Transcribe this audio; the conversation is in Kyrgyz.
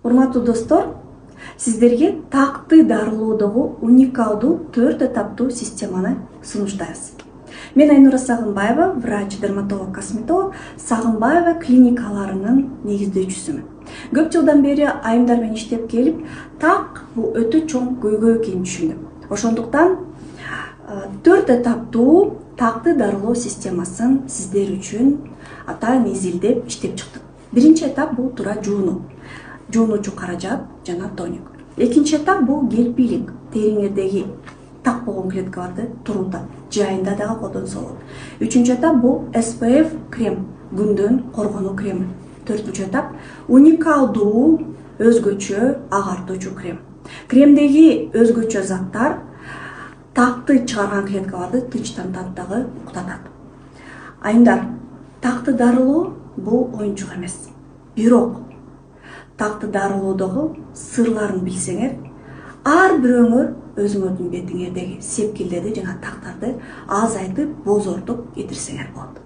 Урматтуу достор, сиздерге такты дарылоодогу уникалдуу 4 этаптуу системаны сунуштайбыз. Мен Айнура Сагынбаева, врач-дерматолог, косметолог, Сагынбаева клиникаларынын негиздөөчүсүмүн. Көп жылдан бери айымдар менен иштеп келип, так бул өтө чоң көйгөй экенин түшүндүм. Ошондуктан 4 этаптуу такты дарылоо системасын сиздер үчүн атайын изилдеп иштеп чыктык. Биринчи этап бул туура жуунуучу каражат жана тоник. Экинчи этап бул келпийлик, териңердеги так болгон клеткаларды турултат, жайында дагы колдонсо болот. Үчүнчү этап бул SPF крем, күндөн коргонуу креми. Төртүнчү этап уникалдуу өзгөчө агартуучу крем. Кремдеги өзгөчө заттар такты чыгарган клеткаларды тынчтантат дагы уктатат. Айымдар, такты дарылоо бул оюнчук эмес. Бирок такты дарылоодогу сырларын билсеңер, ар бирөөңөр өзүңөрдүн бетиңердеги сепкилдерди жана тактарды азайтып, бозортуп кетирсеңер болот.